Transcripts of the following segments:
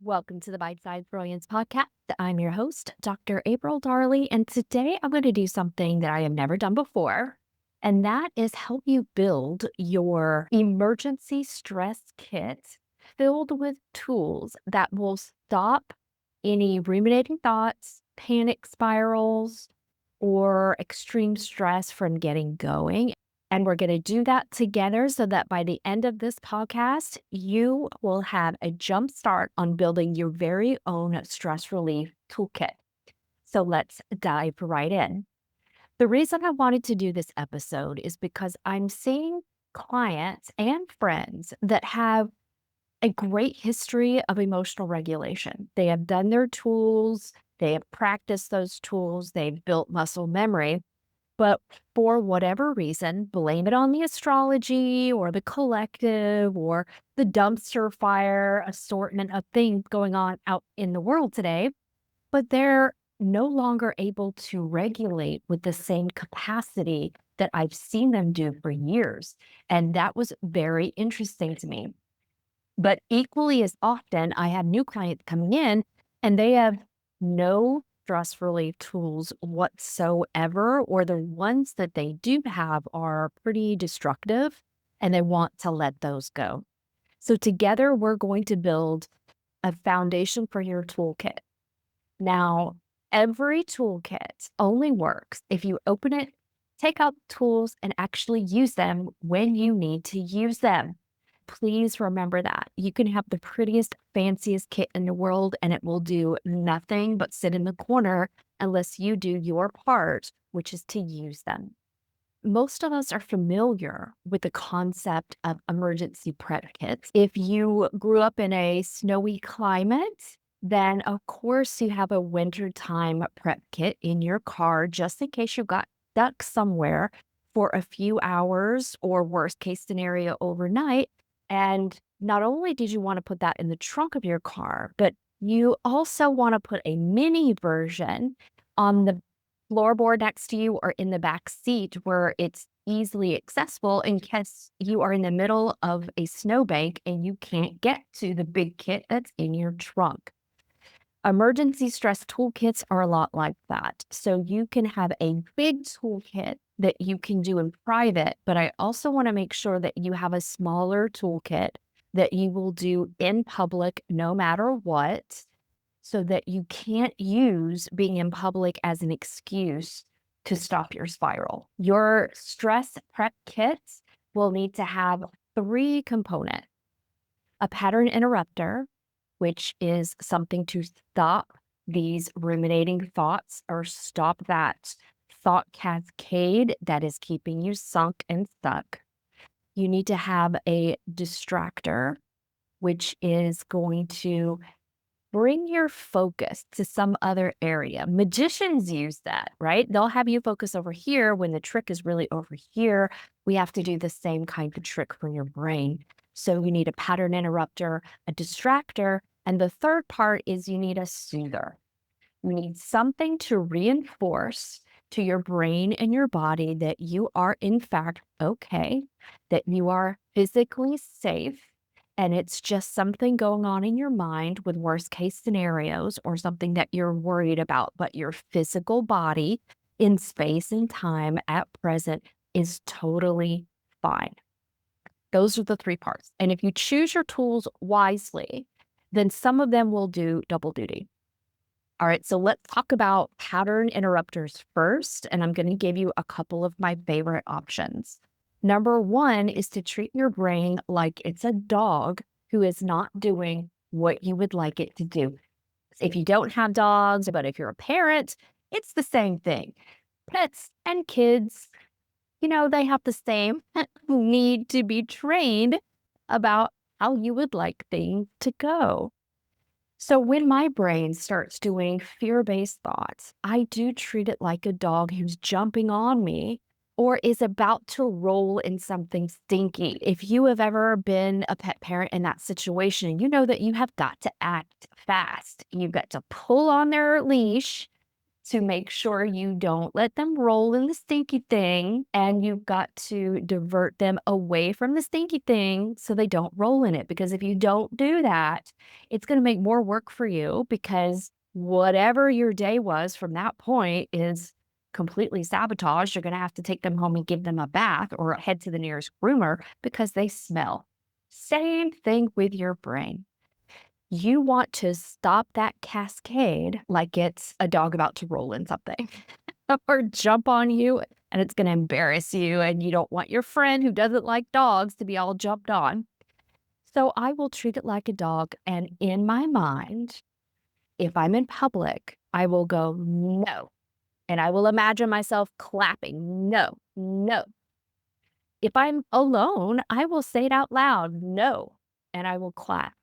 Welcome to the Bite Size Brilliance Podcast. I'm your host, Dr. April Darley, and today I'm going to do something that I have never done before, and that is help you build your emergency stress kit filled with tools that will stop any ruminating thoughts, panic spirals, or extreme stress from getting going. And we're going to do that together so that by the end of this podcast, you will have a jump start on building your very own stress relief toolkit. So let's dive right in. The reason I wanted to do this episode is because I'm seeing clients and friends that have a great history of emotional regulation. They have done their tools, they have practiced those tools, they've built muscle memory, but for whatever reason, blame it on the astrology or the collective or the dumpster fire assortment of things going on out in the world today, but they're no longer able to regulate with the same capacity that I've seen them do for years. And that was very interesting to me. But equally as often, I have new clients coming in and they have no stress relief tools whatsoever, or the ones that they do have are pretty destructive and they want to let those go. So, together, we're going to build a foundation for your toolkit. Now, every toolkit only works if you open it, take out the tools, and actually use them when you need to use them. Please remember that. You can have the prettiest, fanciest kit in the world, and it will do nothing but sit in the corner unless you do your part, which is to use them. Most of us are familiar with the concept of emergency prep kits. If you grew up in a snowy climate, then of course you have a wintertime prep kit in your car just in case you got stuck somewhere for a few hours or worst case scenario overnight. And not only did you want to put that in the trunk of your car, but you also want to put a mini version on the floorboard next to you or in the back seat where it's easily accessible in case you are in the middle of a snowbank and you can't get to the big kit that's in your trunk. Emergency stress toolkits are a lot like that. So you can have a big toolkit that you can do in private, but I also want to make sure that you have a smaller toolkit that you will do in public no matter what, so that you can't use being in public as an excuse to stop your spiral. Your stress prep kits will need to have three components: a pattern interrupter, which is something to stop these ruminating thoughts or stop that thought cascade that is keeping you sunk and stuck. You need to have a distractor, which is going to bring your focus to some other area. Magicians use that, right? They'll have you focus over here when the trick is really over here. We have to do the same kind of trick for your brain. So you need a pattern interrupter, a distractor, and the third part is you need a soother. You need something to reinforce to your brain and your body that you are in fact okay, that you are physically safe, and it's just something going on in your mind with worst case scenarios or something that you're worried about, but your physical body in space and time at present is totally fine. Those are the three parts. And if you choose your tools wisely, then some of them will do double duty. All right, so let's talk about pattern interrupters first, and I'm going to give you a couple of my favorite options. Number one is to treat your brain like it's a dog who is not doing what you would like it to do. If you don't have dogs, but if you're a parent, it's the same thing. Pets and kids, they have the same need to be trained about how you would like things to go. So when my brain starts doing fear-based thoughts, I do treat it like a dog who's jumping on me or is about to roll in something stinky. If you have ever been a pet parent in that situation, you know that you have got to act fast. You've got to pull on their leash to make sure you don't let them roll in the stinky thing, and you've got to divert them away from the stinky thing so they don't roll in it, because if you don't do that, it's gonna make more work for you because whatever your day was from that point is completely sabotaged. You're gonna have to take them home and give them a bath or head to the nearest groomer because they smell. Same thing with your brain. You want to stop that cascade like it's a dog about to roll in something or jump on you and it's going to embarrass you. And you don't want your friend who doesn't like dogs to be all jumped on. So I will treat it like a dog. And in my mind, if I'm in public, I will go, no. And I will imagine myself clapping, no, no. If I'm alone, I will say it out loud, no. And I will clap.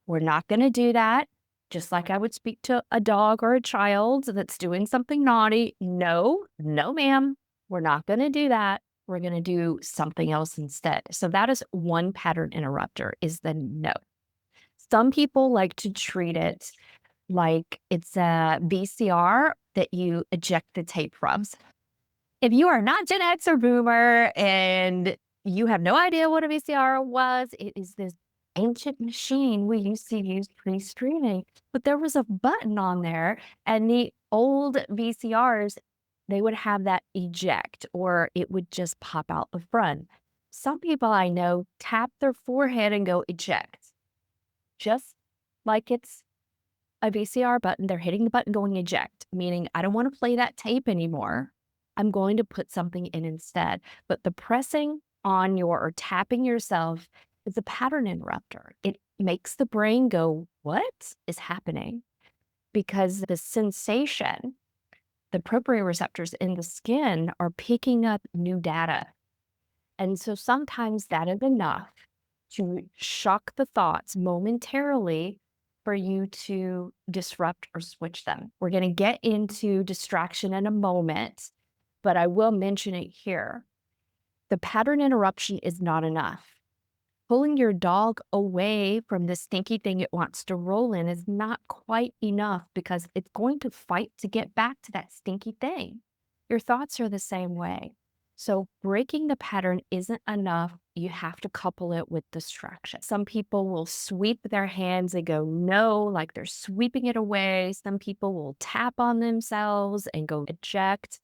We're not gonna do that, just like I would speak to a dog or a child that's doing something naughty. No, no, ma'am, we're not gonna do that. We're gonna do something else instead. So that is one pattern interrupter, is the no. Some people like to treat it like it's a VCR that you eject the tape from. If you are not Gen X or Boomer and you have no idea what a VCR was, it is this ancient machine we used to use pre-streaming, but there was a button on there, and the old VCRs, they would have that eject or it would just pop out the front. Some people I know tap their forehead and go eject, just like it's a VCR button. They're hitting the button going eject, meaning I don't want to play that tape anymore. I'm going to put something in instead. But the pressing on your or tapping yourself is a pattern interrupter. It makes the brain go, what is happening? Because the sensation, the proprioceptors in the skin are picking up new data. And so sometimes that is enough to shock the thoughts momentarily for you to disrupt or switch them. We're going to get into distraction in a moment, but I will mention it here. The pattern interruption is not enough. Pulling your dog away from the stinky thing it wants to roll in is not quite enough because it's going to fight to get back to that stinky thing. Your thoughts are the same way. So breaking the pattern isn't enough. You have to couple it with distraction. Some people will sweep their hands and go no, like they're sweeping it away. Some people will tap on themselves and go eject.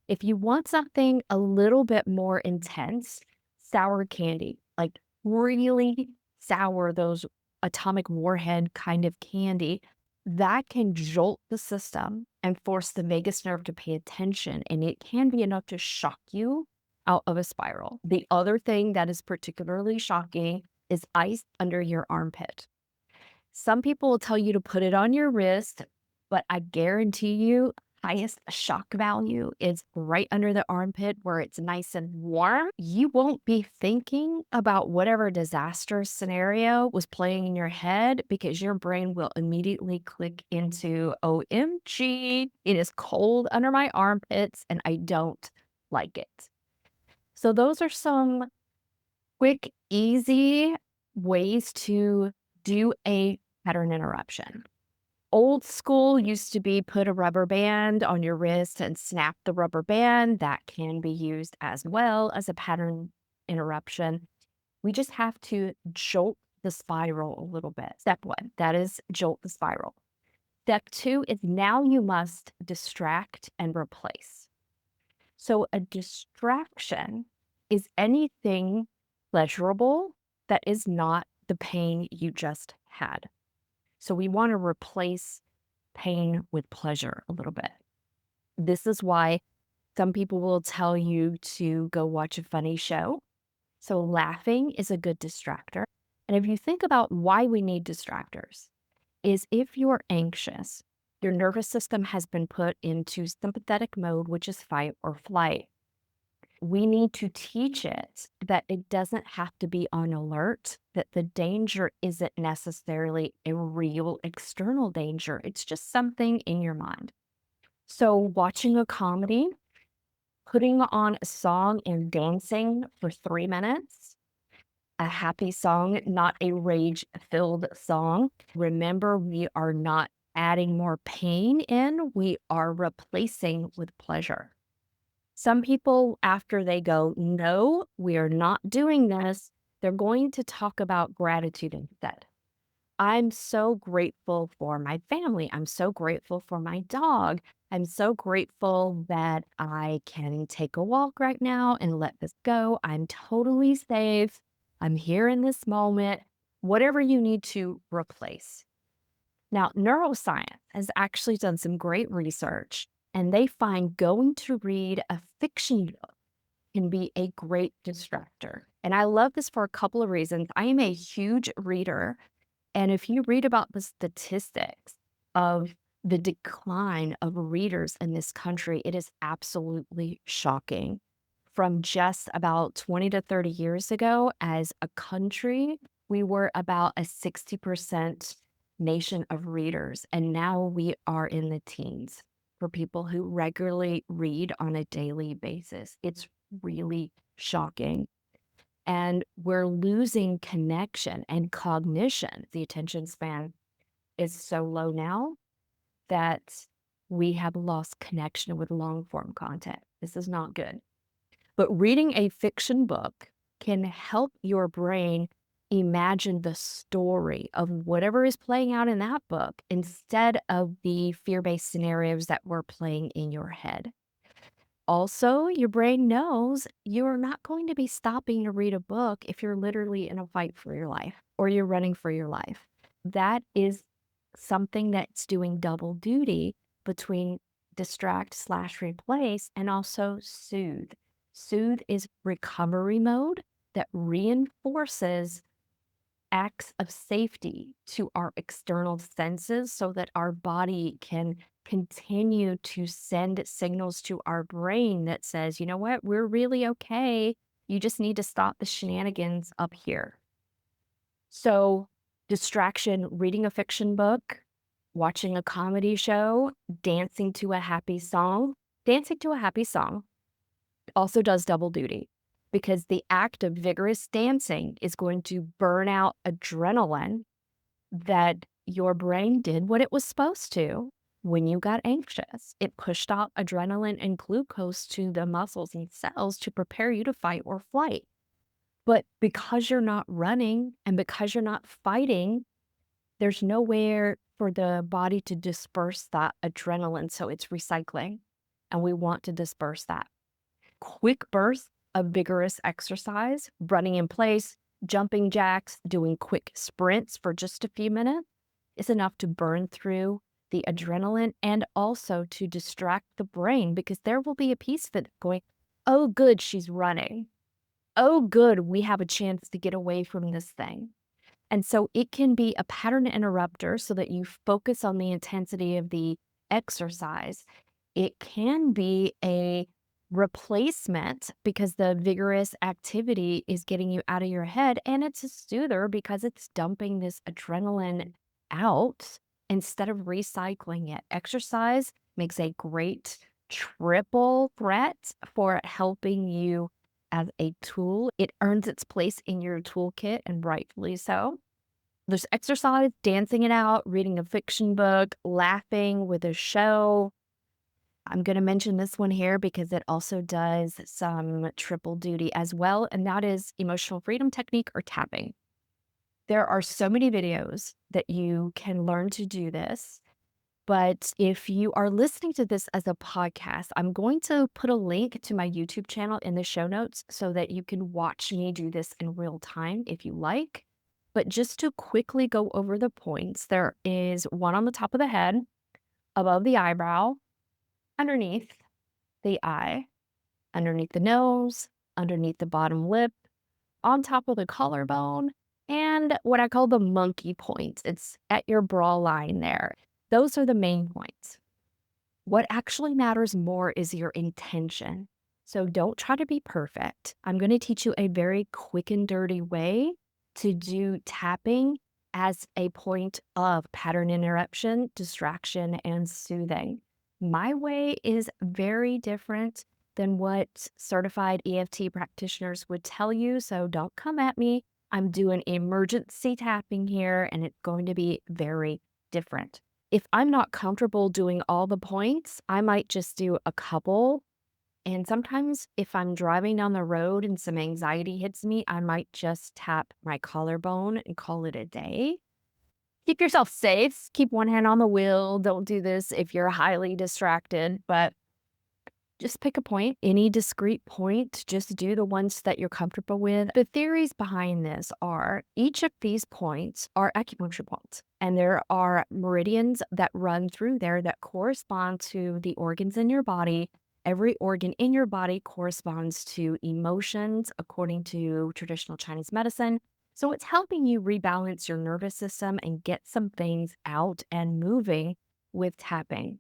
If you want something a little bit more intense, sour candy, like really sour, those atomic warhead kind of candy, that can jolt the system and force the vagus nerve to pay attention. And it can be enough to shock you out of a spiral. The other thing that is particularly shocking is ice under your armpit. Some people will tell you to put it on your wrist, but I guarantee you, highest shock value is right under the armpit where it's nice and warm. You won't be thinking about whatever disaster scenario was playing in your head because your brain will immediately click into OMG, it is cold under my armpits and I don't like it. So those are some quick, easy ways to do a pattern interruption. Old school used to be put a rubber band on your wrist and snap the rubber band. That can be used as well as a pattern interruption. We just have to jolt the spiral a little bit. Step one, that is jolt the spiral. Step two is now you must distract and replace. So a distraction is anything pleasurable that is not the pain you just had. So we want to replace pain with pleasure a little bit. This is why some people will tell you to go watch a funny show. So laughing is a good distractor. And if you think about why we need distractors, is if you're anxious, your nervous system has been put into sympathetic mode, which is fight or flight. We need to teach it that it doesn't have to be on alert, that the danger isn't necessarily a real external danger. It's just something in your mind. So watching a comedy, putting on a song and dancing for 3 minutes, a happy song, not a rage-filled song. Remember, we are not adding more pain in, we are replacing with pleasure. Some people, after they go, no, we are not doing this, they're going to talk about gratitude instead. I'm so grateful for my family. I'm so grateful for my dog. I'm so grateful that I can take a walk right now and let this go. I'm totally safe. I'm here in this moment. Whatever you need to replace. Now, neuroscience has actually done some great research, and they find going to read a fiction book can be a great distractor. And I love this for a couple of reasons. I am a huge reader, and if you read about the statistics of the decline of readers in this country, it is absolutely shocking. From just about 20 to 30 years ago, as a country, we were about a 60% nation of readers, and now we are in the teens for people who regularly read on a daily basis. It's really shocking. And we're losing connection and cognition. The attention span is so low now that we have lost connection with long form content. This is not good. But reading a fiction book can help your brain imagine the story of whatever is playing out in that book instead of the fear based scenarios that were playing in your head. Also, your brain knows you're not going to be stopping to read a book if you're literally in a fight for your life or you're running for your life. That is something that's doing double duty between distract slash replace and also soothe. Soothe is recovery mode that reinforces acts of safety to our external senses so that our body can continue to send signals to our brain that says, you know what, we're really okay. You just need to stop the shenanigans up here. So, distraction, reading a fiction book, watching a comedy show, dancing to a happy song. Dancing to a happy song also does double duty because the act of vigorous dancing is going to burn out adrenaline that your brain did what it was supposed to when you got anxious. It pushed out adrenaline and glucose to the muscles and cells to prepare you to fight or flight. But because you're not running and because you're not fighting, there's nowhere for the body to disperse that adrenaline. So it's recycling. And we want to disperse that. Quick bursts of vigorous exercise, running in place, jumping jacks, doing quick sprints for just a few minutes is enough to burn through the adrenaline and also to distract the brain because there will be a piece of it going, oh, good, she's running. Oh, good, we have a chance to get away from this thing. And so it can be a pattern interrupter so that you focus on the intensity of the exercise. It can be a replacement because the vigorous activity is getting you out of your head, and it's a soother because it's dumping this adrenaline out instead of recycling it. Exercise makes a great triple threat for helping you as a tool. It earns its place in your toolkit, and rightfully so. There's exercise, dancing it out, reading a fiction book, laughing with a show. I'm going to mention this one here because it also does some triple duty as well, and that is emotional freedom technique or tapping. There are so many videos that you can learn to do this. But if you are listening to this as a podcast, I'm going to put a link to my YouTube channel in the show notes so that you can watch me do this in real time if you like. But just to quickly go over the points, there is one on the top of the head, above the eyebrow, underneath the eye, underneath the nose, underneath the bottom lip, on top of the collarbone, and what I call the monkey point. It's at your bra line there. Those are the main points. What actually matters more is your intention. So don't try to be perfect. I'm going to teach you a very quick and dirty way to do tapping as a point of pattern interruption, distraction, and soothing. My way is very different than what certified EFT practitioners would tell you, so don't come at me. I'm doing emergency tapping here, and it's going to be very different. If I'm not comfortable doing all the points, I might just do a couple. And sometimes if I'm driving down the road and some anxiety hits me, I might just tap my collarbone and call it a day. Keep yourself safe. Keep one hand on the wheel. Don't do this if you're highly distracted, but just pick a point, any discrete point. Just do the ones that you're comfortable with. The theories behind this are each of these points are acupuncture points, and there are meridians that run through there that correspond to the organs in your body. Every organ in your body corresponds to emotions according to traditional Chinese medicine. So it's helping you rebalance your nervous system and get some things out and moving with tapping.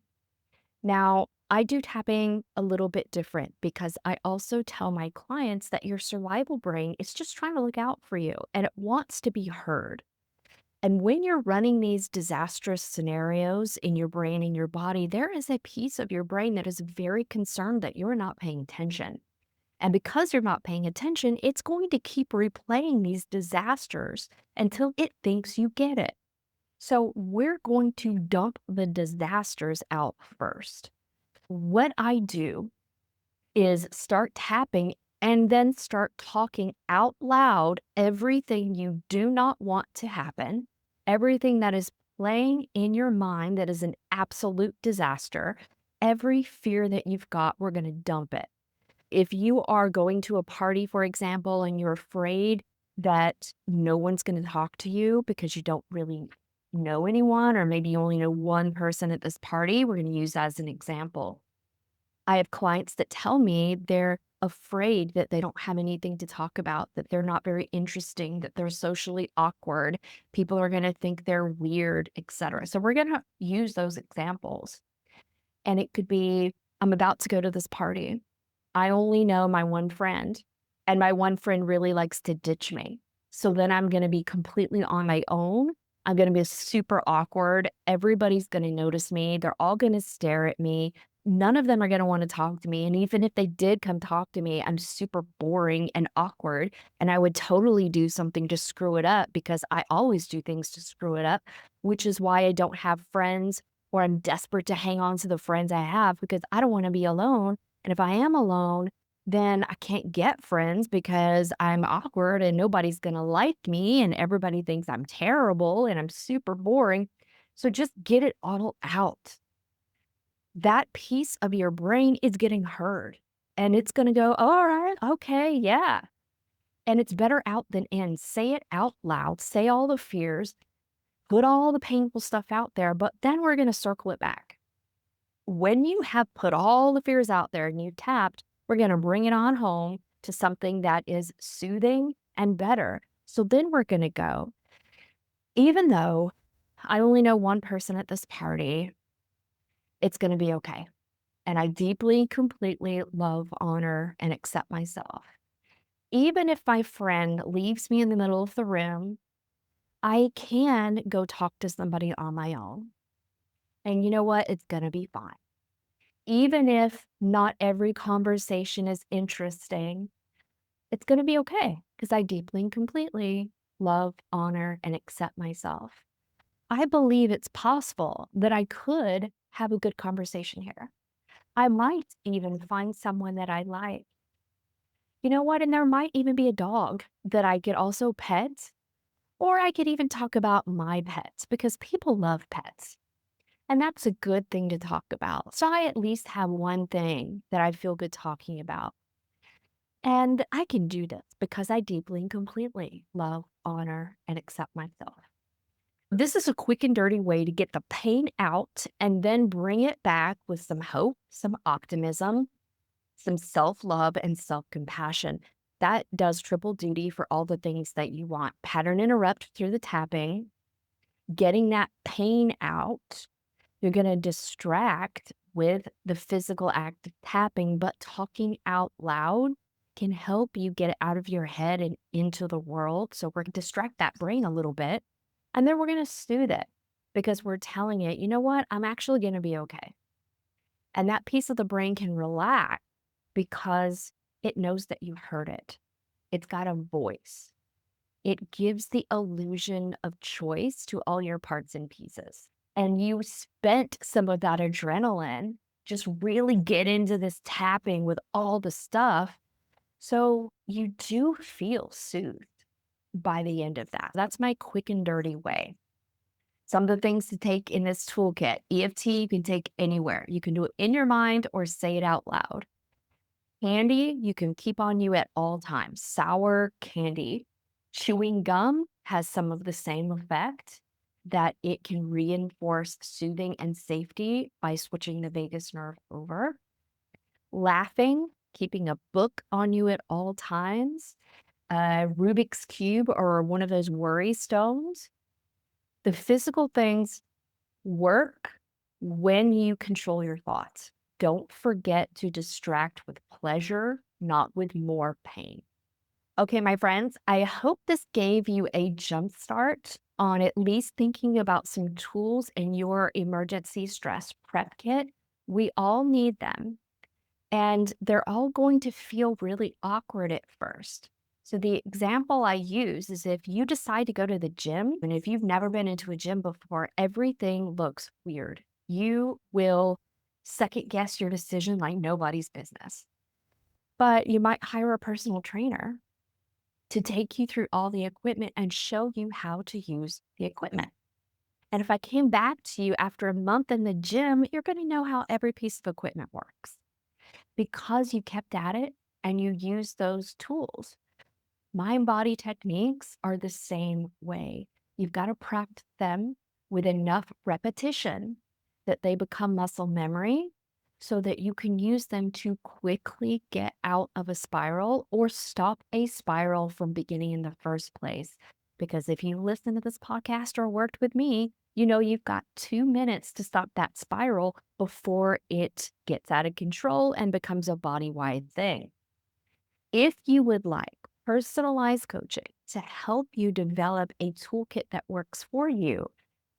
Now, I do tapping a little bit different because I also tell my clients that your survival brain is just trying to look out for you and it wants to be heard. And when you're running these disastrous scenarios in your brain and your body, there is a piece of your brain that is very concerned that you're not paying attention. And because you're not paying attention, it's going to keep replaying these disasters until it thinks you get it. So we're going to dump the disasters out first. What I do is start tapping and then start talking out loud everything you do not want to happen, everything that is playing in your mind that is an absolute disaster, every fear that you've got, we're going to dump it. If you are going to a party, for example, and you're afraid that no one's going to talk to you because you don't really know anyone, or maybe you only know one person at this party, we're going to use that as an example. I have clients that tell me they're afraid that they don't have anything to talk about, that they're not very interesting, that they're socially awkward. People are going to think they're weird, etc. So we're going to use those examples. And it could be, I'm about to go to this party. I only know my one friend, and my one friend really likes to ditch me. So then I'm going to be completely on my own. I'm going to be super awkward. Everybody's going to notice me. They're all going to stare at me. None of them are going to want to talk to me. And even if they did come talk to me, I'm super boring and awkward. And I would totally do something to screw it up because I always do things to screw it up, which is why I don't have friends, or I'm desperate to hang on to the friends I have because I don't want to be alone. And if I am alone, then I can't get friends because I'm awkward and nobody's going to like me and everybody thinks I'm terrible and I'm super boring. So just get it all out. That piece of your brain is getting heard and it's going to go, all right, okay, yeah. And it's better out than in. Say it out loud, say all the fears, put all the painful stuff out there, but then we're going to circle it back. When you have put all the fears out there and you tapped, we're going to bring it on home to something that is soothing and better. So then we're going to go, even though I only know one person at this party, it's going to be okay. And I deeply, completely love, honor, and accept myself. Even if my friend leaves me in the middle of the room, I can go talk to somebody on my own. And you know what? It's going to be fine. Even if not every conversation is interesting, it's going to be okay because I deeply and completely love, honor, and accept myself. I believe it's possible that I could have a good conversation here. I might even find someone that I like. You know what? And there might even be a dog that I could also pet, or I could even talk about my pets because people love pets. And that's a good thing to talk about. So I at least have one thing that I feel good talking about. And I can do this because I deeply and completely love, honor, and accept myself. This is a quick and dirty way to get the pain out and then bring it back with some hope, some optimism, some self love, and self compassion. That does triple duty for all the things that you want. Pattern interrupt through the tapping, getting that pain out. You're going to distract with the physical act of tapping, but talking out loud can help you get it out of your head and into the world. So we're going to distract that brain a little bit. And then we're going to soothe it because we're telling it, you know what? I'm actually going to be okay. And that piece of the brain can relax because it knows that you heard it. It's got a voice. It gives the illusion of choice to all your parts and pieces. and you spent some of that adrenaline just really get into this tapping with all the stuff. So you do feel soothed by the end of that. That's my quick and dirty way. Some of the things to take in this toolkit: EFT, you can take anywhere. You can do it in your mind or say it out loud. Candy, you can keep on you at all times. Sour candy. Chewing gum has some of the same effect, that it can reinforce soothing and safety by switching the vagus nerve over. Laughing, keeping a book on you at all times. Rubik's Cube or one of those worry stones. The physical things work when you control your thoughts. Don't forget to distract with pleasure, not with more pain. Okay, my friends, I hope this gave you a jump start on at least thinking about some tools in your emergency stress prep kit. We all need them, and they're all going to feel really awkward at first. So, the example I use is if you decide to go to the gym, and if you've never been into a gym before, everything looks weird. You will second guess your decision like nobody's business. But you might hire a personal trainer to take you through all the equipment and show you how to use the equipment. And if I came back to you after a month in the gym, you're going to know how every piece of equipment works because you kept at it and you used those tools. Mind body techniques are the same way. You've got to practice them with enough repetition that they become muscle memory so that you can use them to quickly get out of a spiral or stop a spiral from beginning in the first place. Because if you listen to this podcast or worked with me, you know you've got 2 minutes to stop that spiral before it gets out of control and becomes a body-wide thing. If you would like personalized coaching to help you develop a toolkit that works for you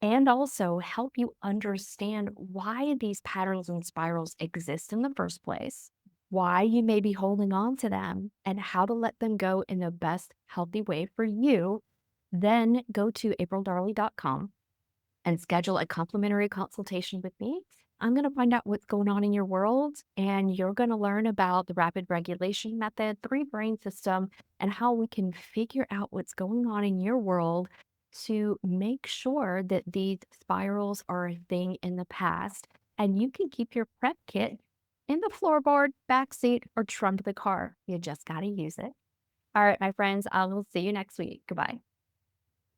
and also help you understand why these patterns and spirals exist in the first place, why you may be holding on to them, and how to let them go in the best healthy way for you, then go to aprildarley.com and schedule a complimentary consultation with me. I'm going to find out what's going on in your world, and you're going to learn about the rapid regulation method, 3 brain system, and how we can figure out what's going on in your world to make sure that these spirals are a thing in the past. And you can keep your prep kit in the floorboard, backseat, or trunk of the car. You just got to use it. All right, my friends, I will see you next week. Goodbye.